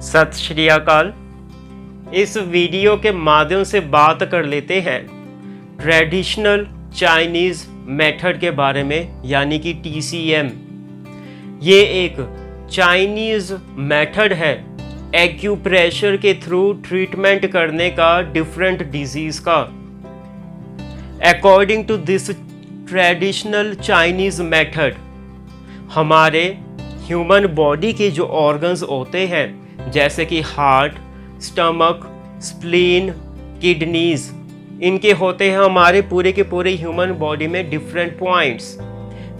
सत श्री अकाल। इस वीडियो के माध्यम से बात कर लेते हैं ट्रेडिशनल चाइनीज़ मेथड के बारे में, यानी कि TCM। ये एक चाइनीज़ मेथड है एक्यूप्रेशर के थ्रू ट्रीटमेंट करने का डिफरेंट डिजीज़ का। According to this traditional Chinese method, हमारे ह्यूमन बॉडी के जो ऑर्गन्स होते हैं जैसे कि हार्ट, स्टमक, स्प्लीन, किडनीज, इनके होते हैं हमारे पूरे के पूरे ह्यूमन बॉडी में डिफरेंट पॉइंट्स,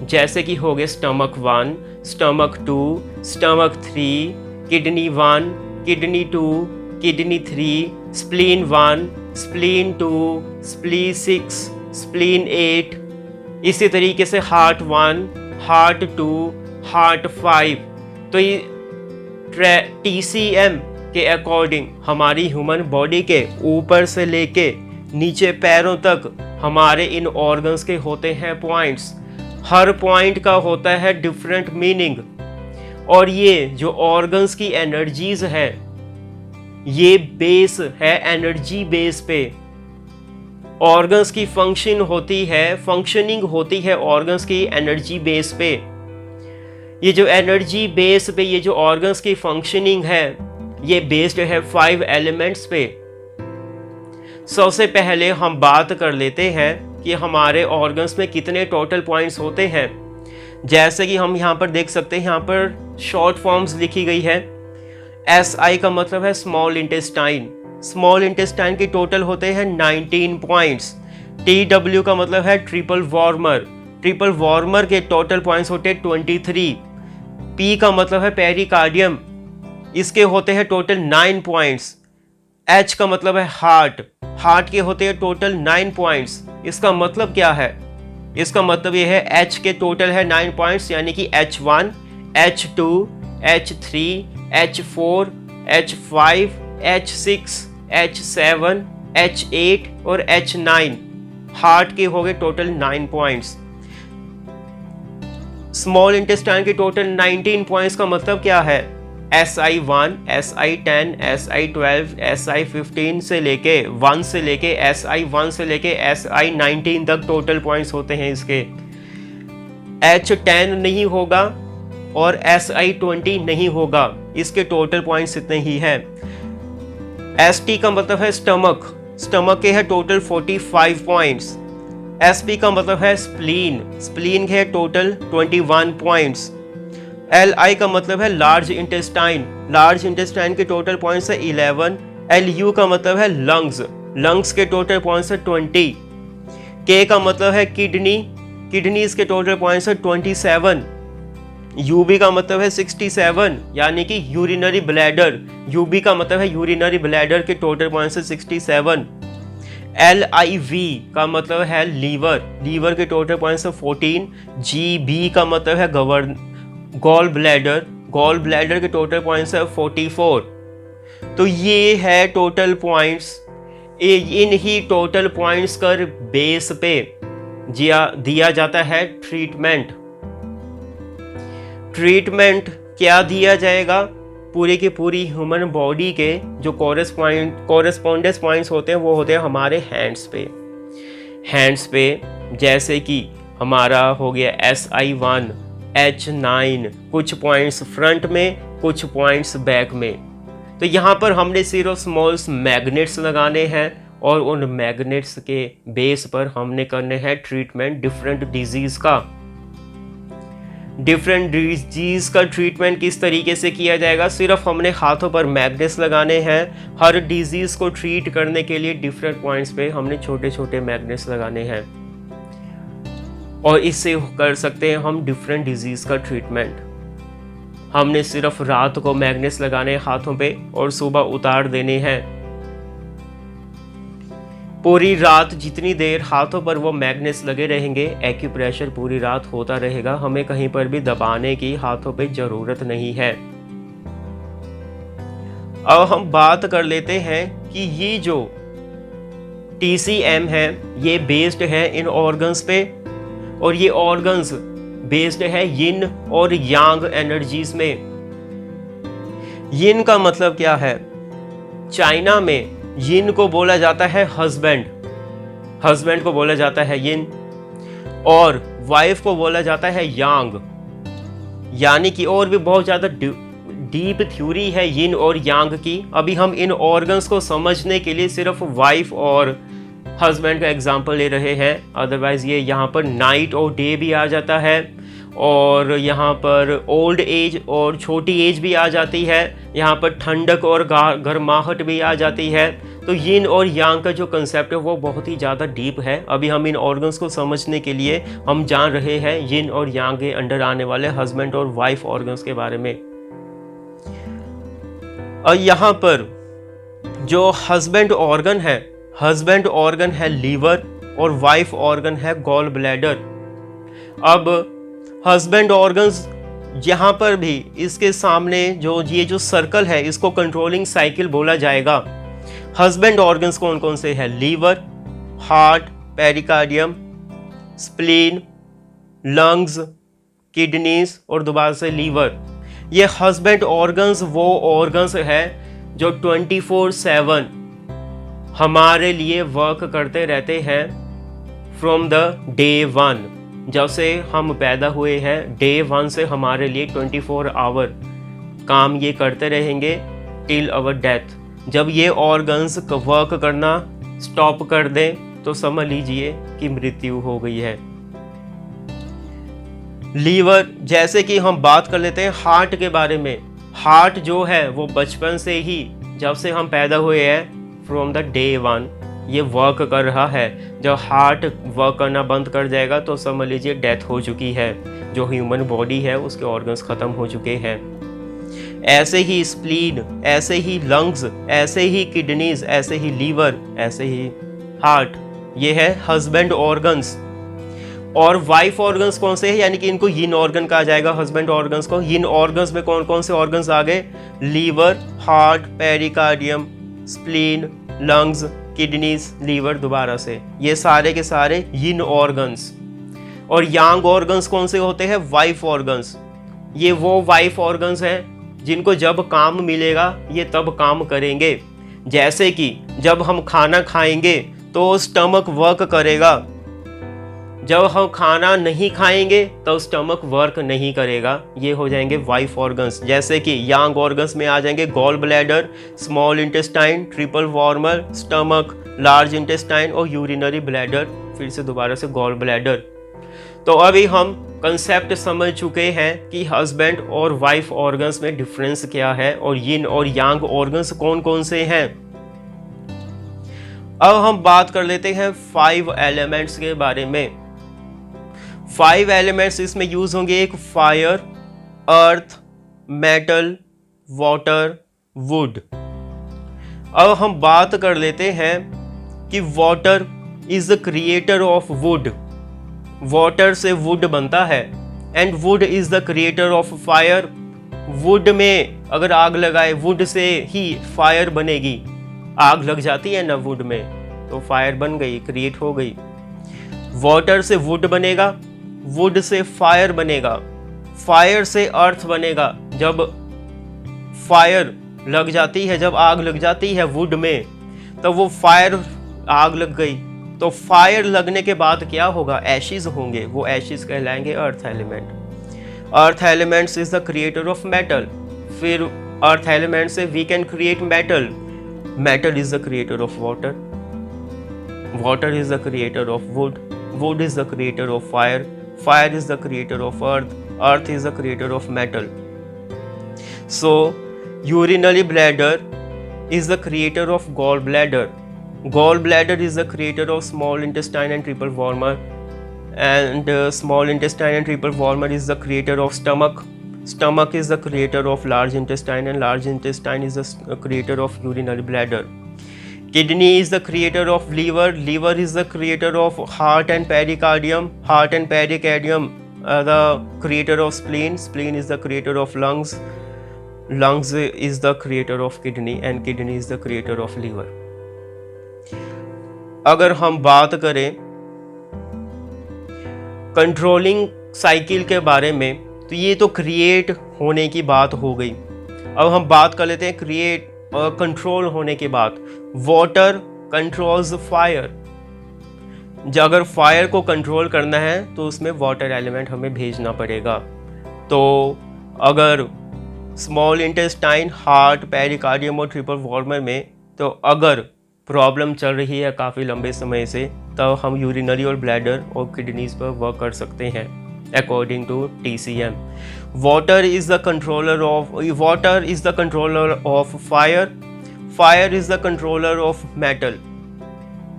जैसे कि हो गए stomach 1, stomach 2, stomach 3, kidney 1, kidney 2, kidney 3, spleen 1, spleen 2, spleen 6, spleen 8, इसी तरीके से हार्ट 1, हार्ट 2, हार्ट 5। तो ये TCM के अकॉर्डिंग हमारी ह्यूमन बॉडी के ऊपर से लेके नीचे पैरों तक हमारे इन ऑर्गन्स के होते हैं पॉइंट्स। हर पॉइंट का होता है डिफरेंट मीनिंग, और ये जो ऑर्गन्स की एनर्जीज है ये बेस है, एनर्जी बेस पे ऑर्गन्स की फंक्शनिंग होती है ऑर्गन्स की एनर्जी बेस पे। ये जो एनर्जी बेस पे ये जो ऑर्गन्स की फंक्शनिंग है ये बेस्ड है 5 एलिमेंट्स पे। सबसे पहले हम बात कर लेते हैं कि हमारे ऑर्गन्स में कितने टोटल पॉइंट्स होते हैं। जैसे कि हम यहाँ पर देख सकते हैं, यहाँ पर शॉर्ट फॉर्म्स लिखी गई है। SI का मतलब है स्मॉल इंटेस्टाइन। स्मॉल इंटेस्टाइन के टोटल होते हैं 19 पॉइंट्स। TW का मतलब है ट्रिपल वार्मर। ट्रिपल वार्मर के टोटल पॉइंट्स होते हैं 23। P का मतलब है पेरिकार्डियम, इसके होते हैं टोटल 9 पॉइंट्स। H का मतलब है हार्ट। हार्ट के होते हैं टोटल 9 पॉइंट्स। इसका मतलब क्या है? इसका मतलब ये है H के टोटल है 9 पॉइंट्स, यानी कि H1, H2, H3, H4, H5, H6, H7, H8 और H9। हार्ट के हो गए टोटल 9 पॉइंट्स। स्मॉल इंटेस्टाइन के टोटल 19 पॉइंट्स का मतलब क्या है? SI1, SI10, SI12, SI15 से लेके 1 से लेके SI1 से लेके SI19 तक टोटल पॉइंट्स होते हैं इसके। H10 नहीं होगा और SI20 नहीं होगा, इसके टोटल पॉइंट्स इतने ही है। ST का मतलब है स्टमक। स्टमक के है टोटल 45 पॉइंट्स। SP का मतलब है स्प्लीन। स्प्लीन के है टोटल 21 पॉइंट्स। LI का मतलब है लार्ज इंटेस्टाइन। लार्ज इंटेस्टाइन के टोटल पॉइंट्स है 11। LU का मतलब है लंग्स। लंग्स के टोटल पॉइंट्स है 20। K का मतलब है किडनी। किडनीज के टोटल पॉइंट्स है 27। UB का मतलब है 67, यानी कि यूरिनरी ब्लैडर। UB का मतलब है यूरिनरी ब्लैडर के टोटल पॉइंट्स है 67। LIV का मतलब है लीवर। लीवर के टोटल पॉइंट्स है 14। GB का मतलब है गॉल ब्लैडर। गॉल ब्लैडर के टोटल पॉइंट्स है 44। तो ये है टोटल पॉइंट्स। इन ही टोटल पॉइंट्स कर बेस पे दिया जाता है ट्रीटमेंट। ट्रीटमेंट क्या दिया जाएगा? पूरे की पूरी ह्यूमन बॉडी के जो कॉरेस्पॉन्डेंस पॉइंट्स होते हैं वो होते हैं हमारे हैंड्स पे। जैसे कि हमारा हो गया SI1, H9, कुछ पॉइंट्स फ्रंट में, कुछ पॉइंट्स बैक में। तो यहाँ पर हमने सिर्फ स्मॉल मैग्नेट्स लगाने हैं और उन मैग्नेट्स के बेस पर हमने करने हैं ट्रीटमेंट डिफरेंट डिजीज़ का। डिफरेंट डिजीज़ का ट्रीटमेंट किस तरीके से किया जाएगा? सिर्फ हमने हाथों पर मैग्नेट्स लगाने हैं। हर डिजीज़ को ट्रीट करने के लिए डिफरेंट पॉइंट्स पे हमने छोटे छोटे मैग्नेट्स लगाने हैं, और इससे कर सकते हैं हम डिफरेंट डिजीज़ का ट्रीटमेंट। हमने सिर्फ रात को मैग्नेट्स लगाने हैं हाथों पे और सुबह उतार देने हैं। पूरी रात जितनी देर हाथों पर वो मैग्नेट्स लगे रहेंगे, एक्यूप्रेशर पूरी रात होता रहेगा। हमें कहीं पर भी दबाने की हाथों पे ज़रूरत नहीं है। अब हम बात कर लेते हैं कि ये जो TCM है ये बेस्ड है इन ऑर्गन्स पे, और ये ऑर्गन्स बेस्ड है यिन और यांग एनर्जीज में। यिन का मतलब क्या है? चाइना में यिन को बोला जाता है हस्बैंड, हस्बैंड को बोला जाता है यिन, और वाइफ को बोला जाता है यांग। यानी कि और भी बहुत ज़्यादा डीप थ्योरी है यिन और यांग की। अभी हम इन ऑर्गन्स को समझने के लिए सिर्फ वाइफ और हस्बैंड का एग्जाम्पल ले रहे हैं। अदरवाइज ये यहाँ पर नाइट और डे भी आ जाता है, और यहाँ पर ओल्ड एज और छोटी एज भी आ जाती है, यहाँ पर ठंडक और गर्माहट भी आ जाती है। तो यिन और यांग का जो कंसेप्ट है वो बहुत ही ज़्यादा डीप है। अभी हम इन ऑर्गन्स को समझने के लिए हम जान रहे हैं यिन और यांग के अंडर आने वाले हस्बैंड और वाइफ ऑर्गन्स के बारे में। और यहाँ पर जो हस्बैंड ऑर्गन है लीवर, और वाइफ ऑर्गन है गॉल ब्लैडर। अब हस्बैंड ऑर्गन्स यहाँ पर भी इसके सामने जो सर्कल है इसको कंट्रोलिंग साइकिल बोला जाएगा। हस्बैंड ऑर्गन्स कौन कौन से हैं? Liver, heart, pericardium, spleen, lungs, kidneys और दोबारा से लीवर। ये हस्बैंड ऑर्गन्स वो ऑर्गन्स है जो 24/7 हमारे लिए वर्क करते रहते हैं फ्रॉम द डे 1। जब से हम पैदा हुए हैं डे 1 से हमारे लिए 24 आवर काम ये करते रहेंगे टिल अवर डेथ। जब ये ऑर्गन्स वर्क करना स्टॉप कर दें तो समझ लीजिए कि मृत्यु हो गई है। लीवर, जैसे कि हम बात कर लेते हैं हार्ट के बारे में। हार्ट जो है वो बचपन से ही, जब से हम पैदा हुए हैं फ्रॉम द डे 1 ये वर्क कर रहा है। जब हार्ट वर्क करना बंद कर जाएगा तो समझ लीजिए डेथ हो चुकी है। जो ह्यूमन बॉडी है उसके ऑर्गन्स खत्म हो चुके हैं। ऐसे ही स्प्लीन, ऐसे ही लंग्स, ऐसे ही किडनीज, ऐसे ही लीवर, ऐसे ही हार्ट, ये है हस्बैंड ऑर्गन्स। और वाइफ ऑर्गन्स कौन से हैं? यानी कि इनको यिन ऑर्गन कहा जाएगा हस्बैंड ऑर्गन्स को। यिन ऑर्गन्स में कौन कौन से ऑर्गन्स आ गए? Liver, heart, pericardium, spleen, lungs, kidneys, liver, दोबारा से ये सारे के सारे यिन ऑर्गन्स। और यांग ऑर्गन्स कौन से होते हैं? Wife organs. ये वो वाइफ ऑर्गन्स हैं जिनको जब काम मिलेगा ये तब काम करेंगे। जैसे कि जब हम खाना खाएंगे तो स्टमक वर्क करेगा, जब हम खाना नहीं खाएंगे तो स्टमक वर्क नहीं करेगा। ये हो जाएंगे वाइफ ऑर्गन्स। जैसे कि यांग ऑर्गन्स में आ जाएंगे gall bladder, small intestine, triple warmer, stomach, large intestine और यूरिनरी ब्लैडर। फिर से दोबारा से गॉल ब्लैडर। तो अभी हम कंसेप्ट समझ चुके हैं कि हस्बैंड और वाइफ ऑर्गन्स में डिफरेंस क्या है और यिन और यांग ऑर्गन्स कौन कौन से हैं। अब हम बात कर लेते हैं 5 एलिमेंट्स के बारे में। 5 एलिमेंट्स इसमें यूज होंगे। एक fire, earth, metal, water, would. अब हम बात कर लेते हैं कि water is the creator of would. Water से वुड बनता है। And would is the creator of fire. Would में अगर आग लगाए वुड से ही फायर बनेगी। आग लग जाती है ना वुड में तो फायर बन गई, क्रिएट हो गई। वाटर से वुड बनेगा, वुड से फायर बनेगा, फायर से अर्थ बनेगा। जब फायर लग जाती है, जब आग लग जाती है वुड में तो वो फायर, आग लग गई तो फायर लगने के बाद क्या होगा? एशिज होंगे। वो एशिज कहलाएंगे earth element. Earth elements is the creator of metal. फिर अर्थ एलिमेंट से we can create metal. Metal is the creator of water. Water is the creator of wood. Wood is the creator of fire. Fire is the creator of earth. Earth is the creator of metal. So urinary bladder is the creator of gallbladder. Gallbladder is the creator of small intestine and triple wormer, and small intestine and triple wormer is the creator of stomach. Stomach is the creator of large intestine, and large intestine is the creator of urinary bladder. Kidney is the creator of liver. Liver is the creator of heart and pericardium. Heart and pericardium are the creator of spleen. Spleen is the creator of lungs. Lungs is the creator of kidney, and kidney is the creator of liver. अगर हम बात करें controlling cycle के बारे में तो ये तो क्रिएट होने की बात हो गई। अब हम बात कर लेते हैं क्रिएट कंट्रोल होने के बाद। Water controls fire. अगर फायर को कंट्रोल करना है तो उसमें वाटर एलिमेंट हमें भेजना पड़ेगा। तो अगर स्मॉल इंटेस्टाइन, हार्ट, पेरिकार्डियम और ट्रिपल वॉल्वर में तो अगर प्रॉब्लम चल रही है काफ़ी लंबे समय से, तब हम यूरिनरी और ब्लैडर और किडनीज पर वर्क कर सकते हैं according to TCM। Water is the controller of fire, fire is the controller of metal,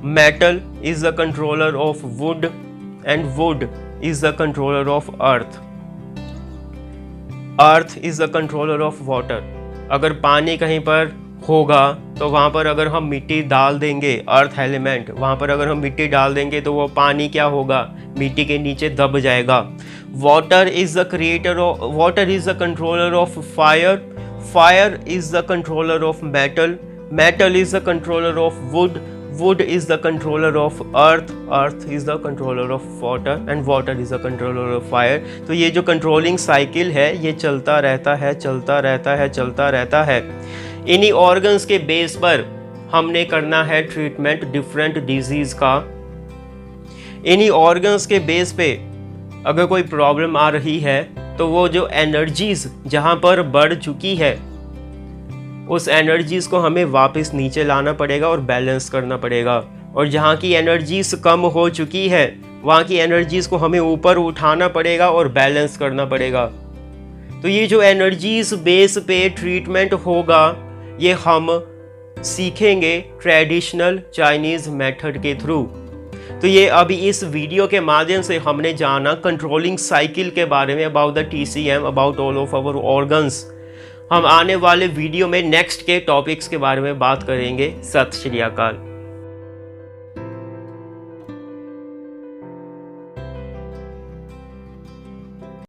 metal is the controller of wood and wood is the controller of earth, earth is the controller of water। अगर पानी कहीं पर होगा तो वहाँ पर अगर हम मिट्टी डाल देंगे, अर्थ एलिमेंट, वहाँ पर अगर हम मिट्टी डाल देंगे तो वो पानी क्या होगा, मिट्टी के नीचे दब जाएगा। Water is the controller of fire, fire is the controller of metal, metal is the controller of wood, wood is the controller of earth, earth is the controller of water and water is the controller of fire। तो ये जो controlling cycle है ये चलता रहता है। इन्हीं organs के बेस पर हमने करना है ट्रीटमेंट डिफरेंट डिजीज का। इन्हीं ऑर्गन्स के बेस पे अगर कोई प्रॉब्लम आ रही है तो वो जो एनर्जीज जहाँ पर बढ़ चुकी है उस एनर्जीज को हमें वापस नीचे लाना पड़ेगा और बैलेंस करना पड़ेगा, और जहाँ की एनर्जीज कम हो चुकी है वहाँ की एनर्जीज को हमें ऊपर उठाना पड़ेगा और बैलेंस करना पड़ेगा। तो ये जो एनर्जीज बेस पे ट्रीटमेंट होगा ये हम सीखेंगे ट्रेडिशनल चाइनीज़ मेथड के थ्रू। तो ये अभी इस वीडियो के माध्यम से हमने जाना कंट्रोलिंग साइकिल के बारे में, about the TCM, about all of our organs. हम आने वाले वीडियो में नेक्स्ट के टॉपिक्स के बारे में बात करेंगे। सत श्री अकाल।